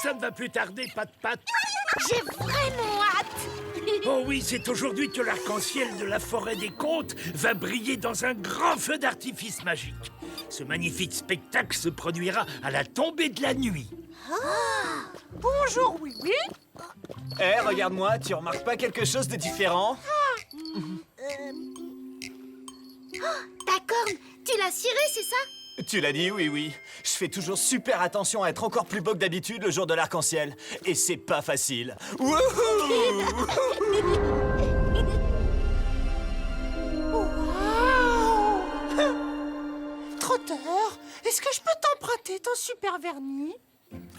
ça ne va plus tarder, Pat-Pat. J'ai vraiment hâte. Oh oui, c'est aujourd'hui que l'arc-en-ciel de la forêt des contes va briller dans un grand feu d'artifice magique. Ce magnifique spectacle se produira à la tombée de la nuit. Bonjour, oui. Hé, regarde-moi, tu remarques pas quelque chose de différent? Ta corne, tu l'as cirée, c'est ça? Tu l'as dit, oui. Je fais toujours super attention à être encore plus beau que d'habitude le jour de l'arc-en-ciel. Et c'est pas facile. Wouhou! Trotteur, est-ce que je peux t'emprunter ton super vernis?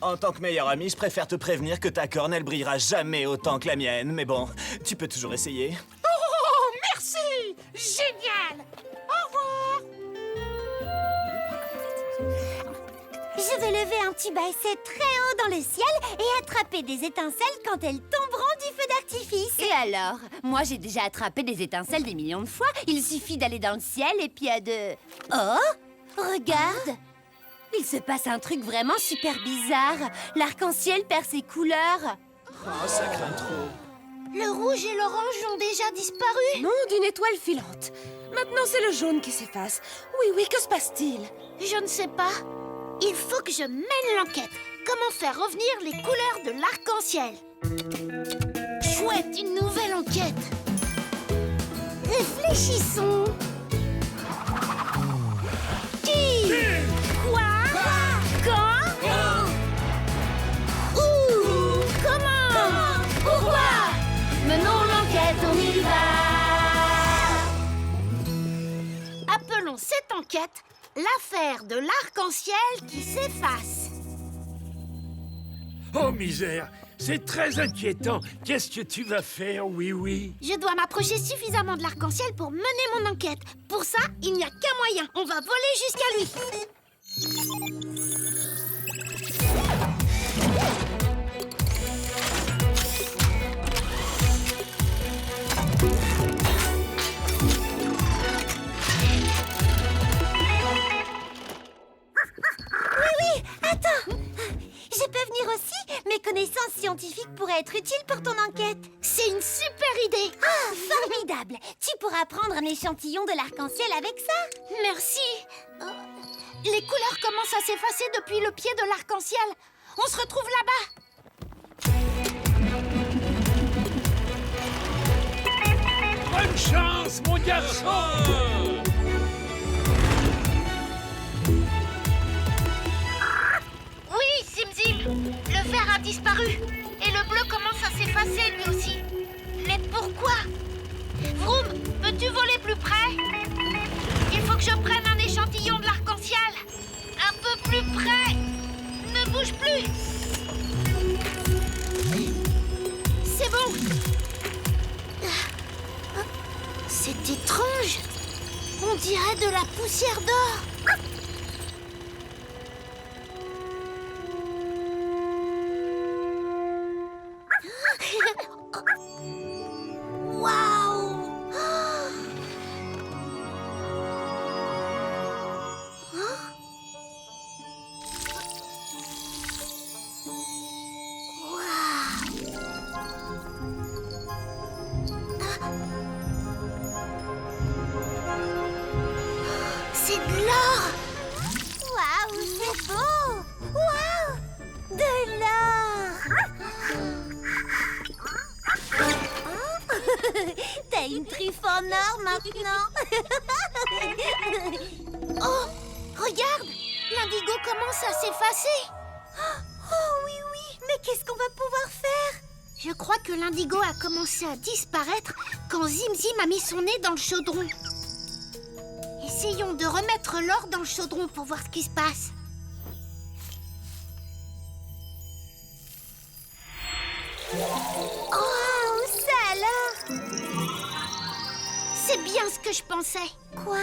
En tant que meilleur ami, je préfère te prévenir que ta corne, elle brillera jamais autant que la mienne. Mais bon, tu peux toujours essayer. Oh, merci! Génial! Au revoir! Je vais lever un petit basset très haut dans le ciel et attraper des étincelles quand elles tomberont du feu d'artifice. Et alors? Moi, j'ai déjà attrapé des étincelles des millions de fois. Il suffit d'aller dans le ciel et puis de... Oh! Regarde! Il se passe un truc vraiment super bizarre. L'arc-en-ciel perd ses couleurs. Oh, ça craint trop. Le rouge et l'orange ont déjà disparu. Non, d'une étoile filante. Maintenant, c'est le jaune qui s'efface. Oui, que se passe-t-il? Je ne sais pas. Il faut que je mène l'enquête. Comment faire revenir les couleurs de l'arc-en-ciel? Chouette, une nouvelle enquête. Réfléchissons. Qui? Quoi? Quand? Où? Comment? Pourquoi? Menons l'enquête, on y va. Appelons cette enquête l'affaire de l'arc-en-ciel qui s'efface. Oh misère, c'est très inquiétant. Qu'est-ce que tu vas faire, oui? Je dois m'approcher suffisamment de l'arc-en-ciel pour mener mon enquête. Pour ça, il n'y a qu'un moyen. On va voler jusqu'à lui. Oui, attends! Je peux venir aussi? Mes connaissances scientifiques pourraient être utiles pour ton enquête. C'est une super idée. Ah, formidable! Tu pourras prendre un échantillon de l'arc-en-ciel avec ça. Merci. Les couleurs commencent à s'effacer depuis le pied de l'arc-en-ciel. On se retrouve là-bas. Bonne chance, mon garçon! Oui, Zim, le vert a disparu. Et le bleu commence à s'effacer lui aussi. Mais pourquoi? Vroom, peux-tu voler plus près? Il faut que je prenne un échantillon de l'arc-en-ciel. Un peu plus près. Ne bouge plus. C'est bon. C'est étrange. On dirait de la poussière d'or. Waouh! C'est de l'or! Waouh, c'est beau! Waouh! De l'or! T'as une truffe en or maintenant. Oh! Regarde! L'indigo commence à s'effacer! Oh oui, mais qu'est-ce qu'on va pouvoir faire? Je crois que l'indigo a commencé à disparaître quand Zim a mis son nez dans le chaudron. Essayons de remettre l'or dans le chaudron pour voir ce qui se passe. Oh, ça alors? C'est bien ce que je pensais. Quoi?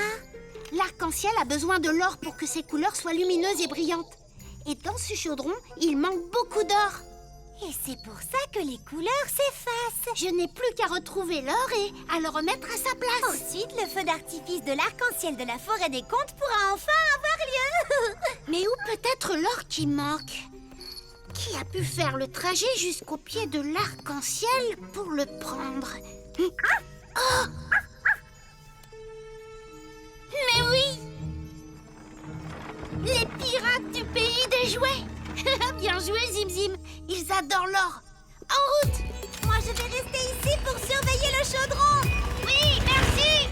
L'arc-en-ciel a besoin de l'or pour que ses couleurs soient lumineuses et brillantes. Et dans ce chaudron, il manque beaucoup d'or. Et c'est pour ça que les couleurs s'effacent. Je n'ai plus qu'à retrouver l'or et à le remettre à sa place. Ensuite, le feu d'artifice de l'arc-en-ciel de la forêt des contes pourra enfin avoir lieu. Mais où peut être l'or qui manque? Qui a pu faire le trajet jusqu'au pied de l'arc-en-ciel pour le prendre? Oh! Mais oui! Les pirates du pays des jouets! Bien joué, Zim Zim! Ils adorent l'or! En route! Moi, je vais rester ici pour surveiller le chaudron. Oui, merci!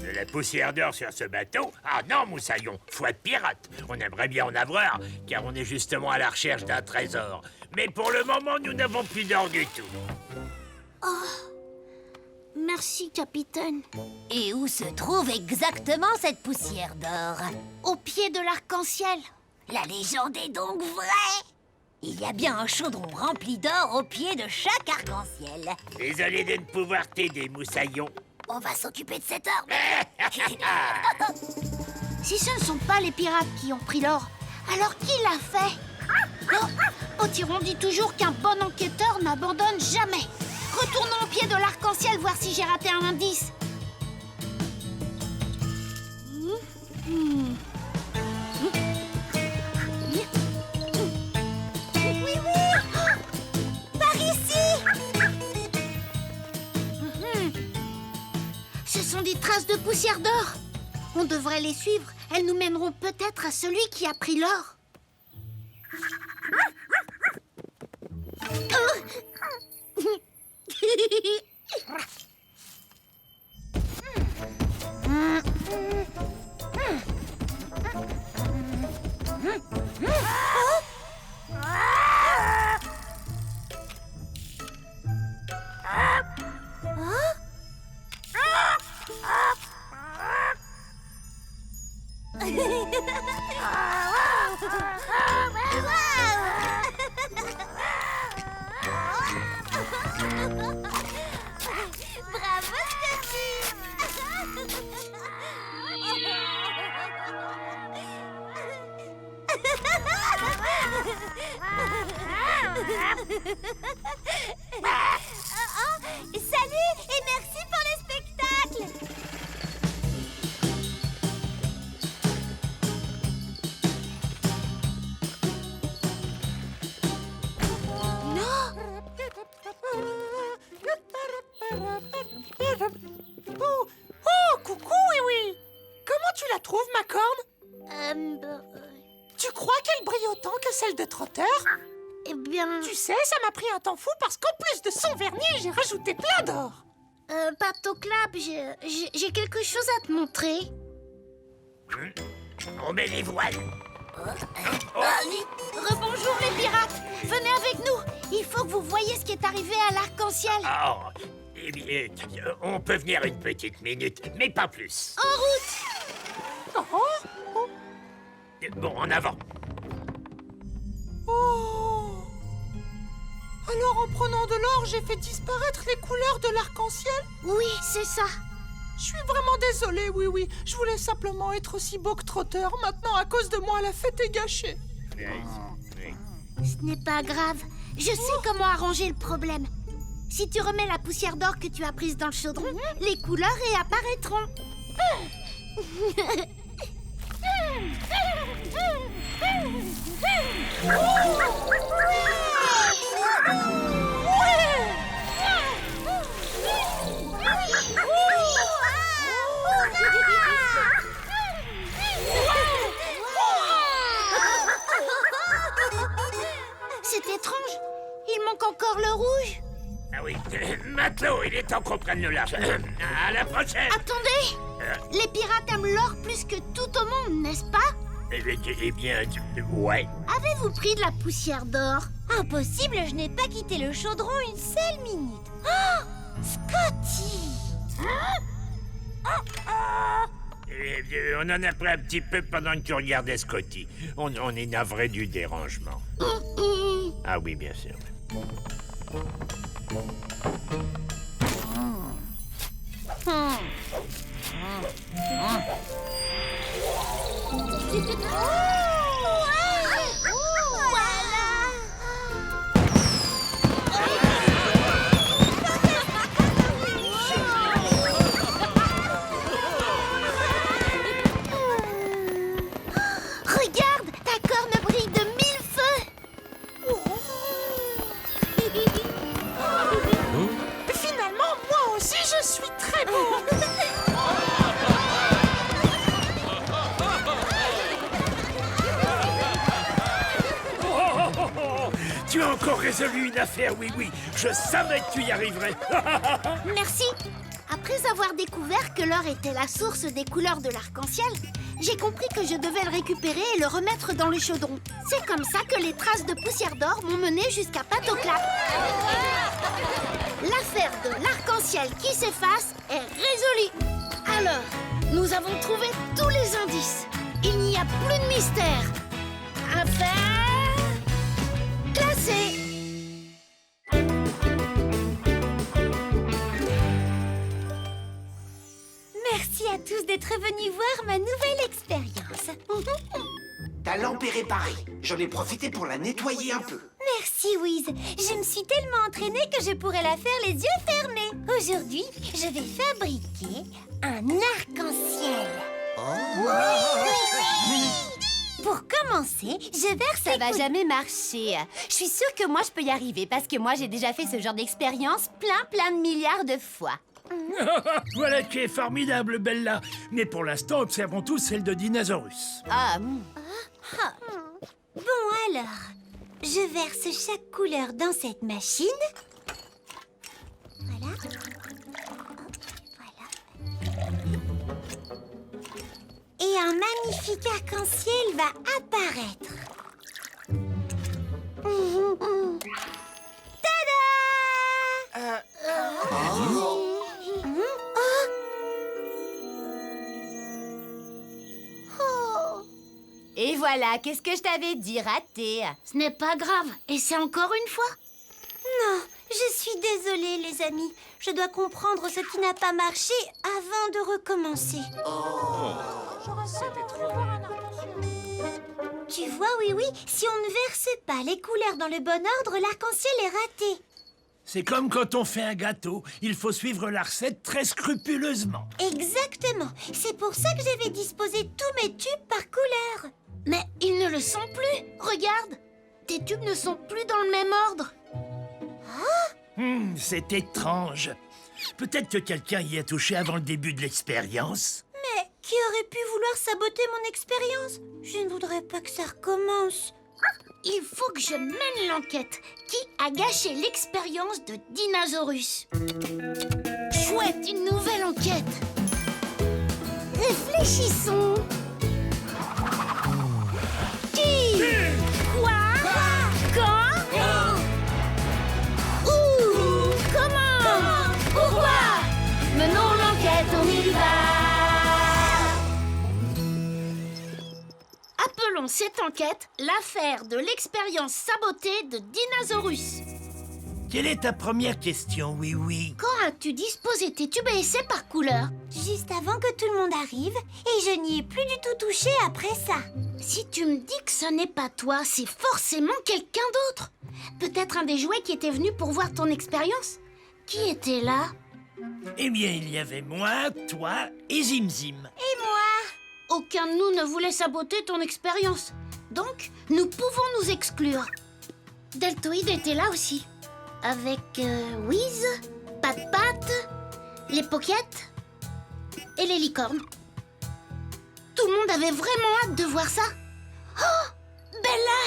De la poussière d'or sur ce bateau? Ah non, Moussaillon, faut être pirate. On aimerait bien en avoir, car on est justement à la recherche d'un trésor. Mais pour le moment, nous n'avons plus d'or du tout. Merci, capitaine. Et où se trouve exactement cette poussière d'or? Au pied de l'arc-en-ciel. La légende est donc vraie? Il y a bien un chaudron rempli d'or au pied de chaque arc-en-ciel. Désolé de ne pouvoir t'aider, Moussaillon. On va s'occuper de cet or. Si ce ne sont pas les pirates qui ont pris l'or, alors qui l'a fait? Potiron dit toujours qu'un bon enquêteur n'abandonne jamais. Retournons au pied de l'arc-en-ciel voir si j'ai raté un indice. Par ici. Ce sont des traces de poussière d'or. On devrait les suivre. Elles nous mèneront peut-être à celui qui a pris l'or. Bravo, Salut et merci pour le spectacle. Oh, coucou, oui. Comment tu la trouves, ma corne? Tu crois qu'elle brille autant que celle de Trotteur? Eh bien... Tu sais, ça m'a pris un temps fou parce qu'en plus de son vernis, j'ai rajouté plein d'or. Patoclap, j'ai quelque chose à te montrer. On met les voiles. Rebonjour les pirates. Venez avec nous. Il faut que vous voyiez ce qui est arrivé à l'arc-en-ciel. Oh, eh bien, on peut venir une petite minute, mais pas plus. En route. Bon, en avant. Oh. Alors, en prenant de l'or, j'ai fait disparaître les couleurs de l'arc-en-ciel? Oui, c'est ça. Je suis vraiment désolée, oui. Je voulais simplement être aussi beau que Trotteur. Maintenant, à cause de moi, la fête est gâchée. Ce n'est pas grave. Je sais comment arranger le problème. Si tu remets la poussière d'or que tu as prise dans le chaudron, les couleurs réapparaîtront. C'est étrange. Il manque encore le rouge. Ah oui, matelot, il est temps qu'on prenne le large. À la prochaine. Attendez. Les pirates aiment l'or plus que tout au monde, n'est-ce pas? Eh bien, ouais. Avez-vous pris de la poussière d'or? Impossible, je n'ai pas quitté le chaudron une seule minute. Oh, Scotty! On en a pris un petit peu pendant que tu regardais Scotty. On est navré du dérangement. Ah oui, bien sûr. Regarde, ta corne encore résolu une affaire, oui, oui. Je savais que tu y arriverais. Merci. Après avoir découvert que l'or était la source des couleurs de l'arc-en-ciel, j'ai compris que je devais le récupérer et le remettre dans le chaudron. C'est comme ça que les traces de poussière d'or m'ont mené jusqu'à Patoclap. L'affaire de l'arc-en-ciel qui s'efface est résolue. Alors, nous avons trouvé tous les indices. Il n'y a plus de mystère. Affaire classée. Merci à tous d'être venus voir ma nouvelle expérience. Ta lampe est réparée. J'en ai profité pour la nettoyer un peu. Merci, Wiz. Je me suis tellement entraînée que je pourrais la faire les yeux fermés. Aujourd'hui, je vais fabriquer un arc-en-ciel. Pour commencer, je verse... Ça va jamais marcher. Je suis sûre que moi, je peux y arriver parce que moi, j'ai déjà fait ce genre d'expérience plein de milliards de fois. Voilà qui est formidable, Bella. Mais pour l'instant, observons tous celle de Dinosaurus. Bon alors, je verse chaque couleur dans cette machine. Voilà. Voilà. Et un magnifique arc-en-ciel va apparaître. Tada! Et voilà, qu'est-ce que je t'avais dit, raté. Ce n'est pas grave. Et c'est encore une fois. Non, je suis désolée, les amis. Je dois comprendre ce qui n'a pas marché avant de recommencer. Tu vois, oui, si on ne verse pas les couleurs dans le bon ordre, l'arc-en-ciel est raté. C'est comme quand on fait un gâteau. Il faut suivre la recette très scrupuleusement. Exactement. C'est pour ça que j'avais disposé tous mes tubes par couleur. Mais ils ne le sont plus. Regarde. Tes tubes ne sont plus dans le même ordre. C'est étrange. Peut-être que quelqu'un y a touché avant le début de l'expérience. Mais qui aurait pu vouloir saboter mon expérience? Je ne voudrais pas que ça recommence. Il faut que je mène l'enquête. Qui a gâché l'expérience de Dinosaurus? Chouette, une nouvelle enquête. Réfléchissons. Qui? Quoi? Quand? Où? Comment? Pourquoi? Menons l'enquête, on y va. Appelons cette enquête l'affaire de l'expérience sabotée de Dinosaurus. Quelle est ta première question, oui, oui? Quand as-tu disposé tes tubes à essai par couleur? Juste avant que tout le monde arrive, et je n'y ai plus du tout touché après ça. Si tu me dis que ce n'est pas toi, c'est forcément quelqu'un d'autre. Peut-être un des jouets qui était venu pour voir ton expérience. Qui était là? Eh bien, il y avait moi, toi et Zimzim. Et moi? Aucun de nous ne voulait saboter ton expérience. Donc, nous pouvons nous exclure. Deltoïde était là aussi. Avec Wiz, Pat-Pat, les Pockets et les licornes. Tout le monde avait vraiment hâte de voir ça. Oh, Bella!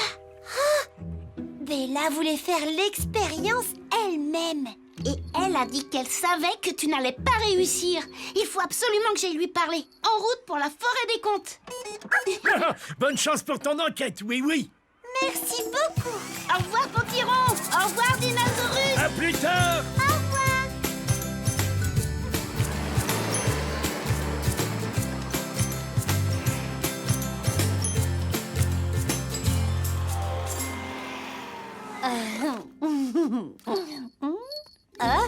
Bella voulait faire l'expérience elle-même. Et elle a dit qu'elle savait que tu n'allais pas réussir. Il faut absolument que j'aille lui parler. En route pour la forêt des contes. Bonne chance pour ton enquête, oui, oui. Merci beaucoup. Au revoir, Pontiron. Au revoir, Dinosaurus. À plus tard. Au revoir. Ah,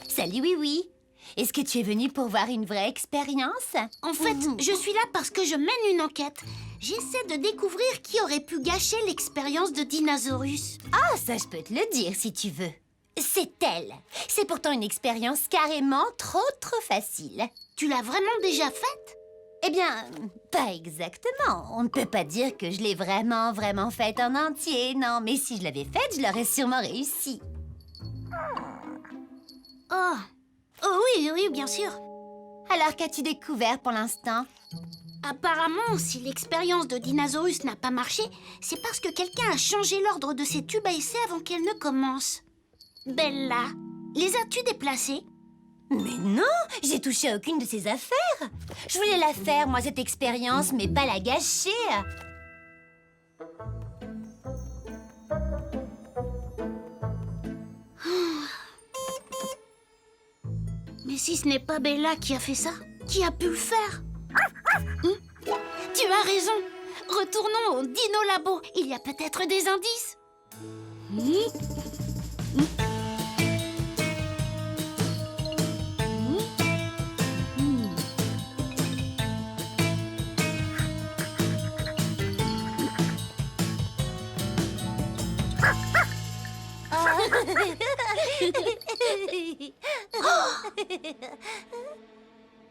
salut, oui. Est-ce que tu es venu pour voir une vraie expérience? En fait, je suis là parce que je mène une enquête. J'essaie de découvrir qui aurait pu gâcher l'expérience de Dinosaurus. Ah, ça, je peux te le dire si tu veux. C'est elle. C'est pourtant une expérience carrément trop facile. Tu l'as vraiment déjà faite? Eh bien, pas exactement. On ne peut pas dire que je l'ai vraiment faite en entier, non. Mais si je l'avais faite, je l'aurais sûrement réussi. Oh oui, bien sûr. Alors, qu'as-tu découvert pour l'instant? Apparemment, si l'expérience de Dinosaurus n'a pas marché, c'est parce que quelqu'un a changé l'ordre de ses tubes à essai avant qu'elle ne commence. Bella, les as-tu déplacés? Mais non, j'ai touché à aucune de ces affaires. Je voulais la faire, moi, cette expérience, mais pas la gâcher. Mais si ce n'est pas Bella qui a fait ça, qui a pu le faire? Tu as raison. Retournons au Dino Labo. Il y a peut-être des indices.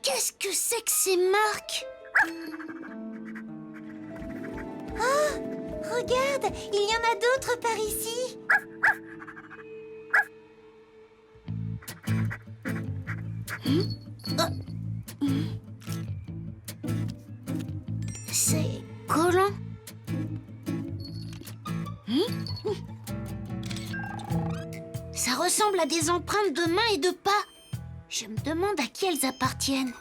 Qu'est-ce que c'est que ces marques? Regarde, il y en a d'autres par ici. C'est collant. Ça ressemble à des empreintes de mains et de pas. Je me demande à qui elles appartiennent.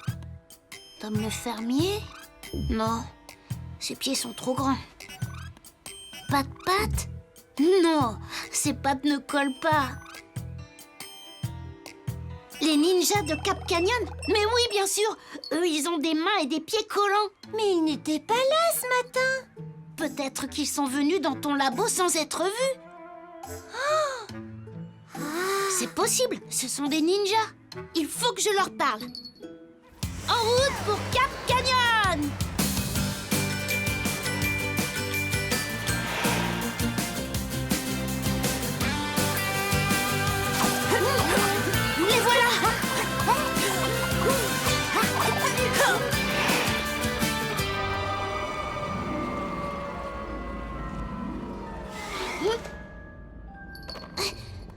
Tom le fermier? Non, ses pieds sont trop grands. Pas de pattes? Non, ses pattes ne collent pas. Les ninjas de Cap Canyon? Mais oui, bien sûr. Eux, ils ont des mains et des pieds collants. Mais ils n'étaient pas là ce matin. Peut-être qu'ils sont venus dans ton labo sans être vus. C'est possible, ce sont des ninjas. Il faut que je leur parle. En route pour Cap Canyon! Les voilà!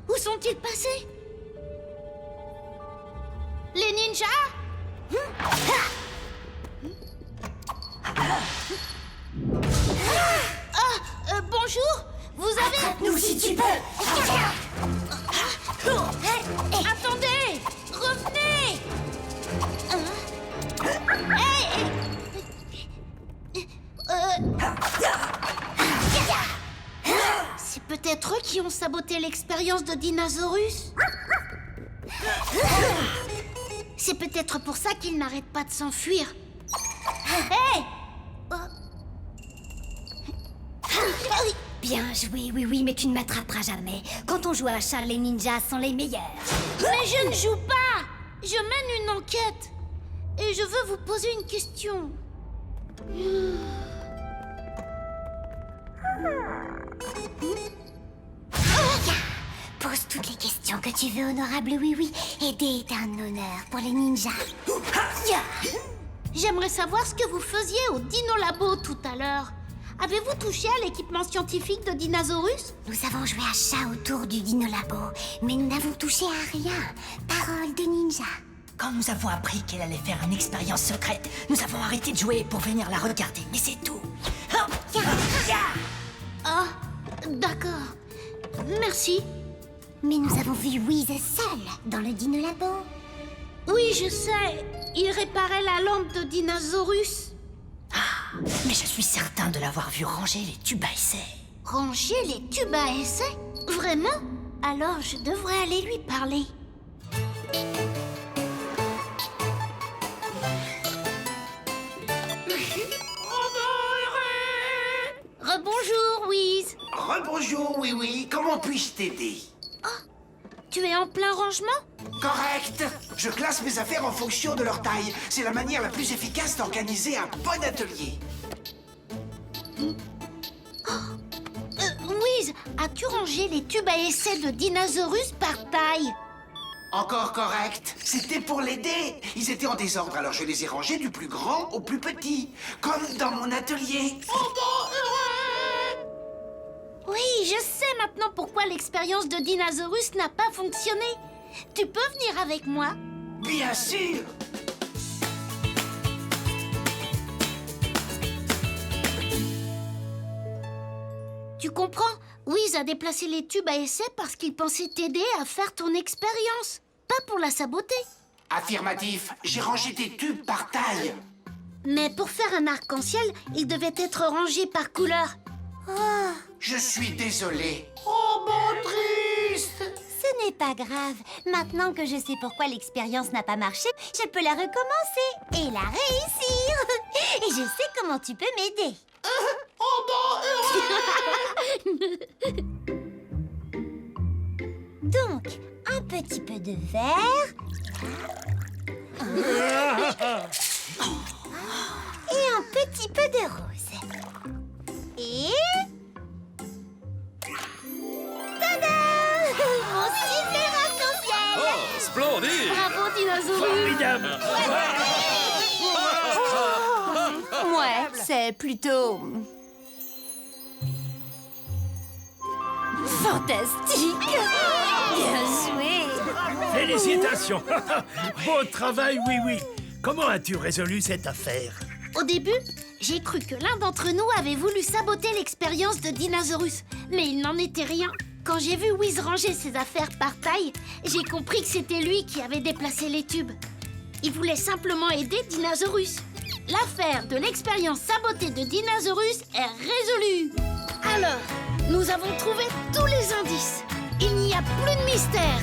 Où sont-ils passés? Les ninjas? Bonjour! Vous avez... Nous si tu peux. Attendez! Revenez! Hey! C'est peut-être eux qui ont saboté l'expérience de Dinosaurus? C'est peut-être pour ça qu'ils n'arrêtent pas de s'enfuir. Hey! Bien joué, oui, mais tu ne m'attraperas jamais. Quand on joue à chat, les ninjas sont les meilleurs. Mais je ne joue pas! Je mène une enquête. Et je veux vous poser une question. Pose toutes les questions que tu veux, honorable oui. Aider est un honneur pour les ninjas. J'aimerais savoir ce que vous faisiez au Dino Labo tout à l'heure. Avez-vous touché à l'équipement scientifique de Dinosaurus? Nous avons joué à chat autour du Dino Labo, mais nous n'avons touché à rien. Parole de ninja. Quand nous avons appris qu'elle allait faire une expérience secrète, nous avons arrêté de jouer pour venir la regarder, mais c'est tout. Ah, d'accord. Merci. Mais nous avons vu Wiz seul dans le Dino Labo. Oui, je sais. Il réparait la lampe de Dinosaurus. Mais je suis certain de l'avoir vu ranger les tubes à essai. Ranger les tubes à essai? Vraiment? Alors je devrais aller lui parler. Rebonjour, Wiz. Rebonjour, oui, comment puis-je t'aider? Tu es en plein rangement? Correct. Je classe mes affaires en fonction de leur taille. C'est la manière la plus efficace d'organiser un bon atelier. Wiz, as-tu rangé les tubes à essai de Dinosaurus par taille? Encore correct. C'était pour l'aider. Ils étaient en désordre, alors je les ai rangés du plus grand au plus petit. Comme dans mon atelier. Oui, je sais maintenant pourquoi l'expérience de Dinosaurus n'a pas fonctionné. Tu peux venir avec moi? Bien sûr. Wiz a déplacé les tubes à essai parce qu'il pensait t'aider à faire ton expérience, pas pour la saboter. Affirmatif, j'ai rangé tes tubes par taille. Mais pour faire un arc-en-ciel, il devait être rangé par couleur. Je suis désolé. Oh, bon triste. Ce n'est pas grave. Maintenant que je sais pourquoi l'expérience n'a pas marché, je peux la recommencer et la réussir. Et je sais comment tu peux m'aider. Donc, un petit peu de vert. Et un petit peu de rose. Et... tada! Mon super arc-en-ciel! Oh, splendide! Bravo, Dinosaurus! Formidable! Ouais, c'est plutôt... fantastique! Bien joué! Félicitations! Beau travail, oui, oui. Comment as-tu résolu cette affaire? Au début, j'ai cru que l'un d'entre nous avait voulu saboter l'expérience de Dinosaurus. Mais il n'en était rien. Quand j'ai vu Wiz ranger ses affaires par taille, j'ai compris que c'était lui qui avait déplacé les tubes. Il voulait simplement aider Dinosaurus. L'affaire de l'expérience sabotée de Dinosaurus est résolue. Alors, nous avons trouvé tous les indices. Il n'y a plus de mystère.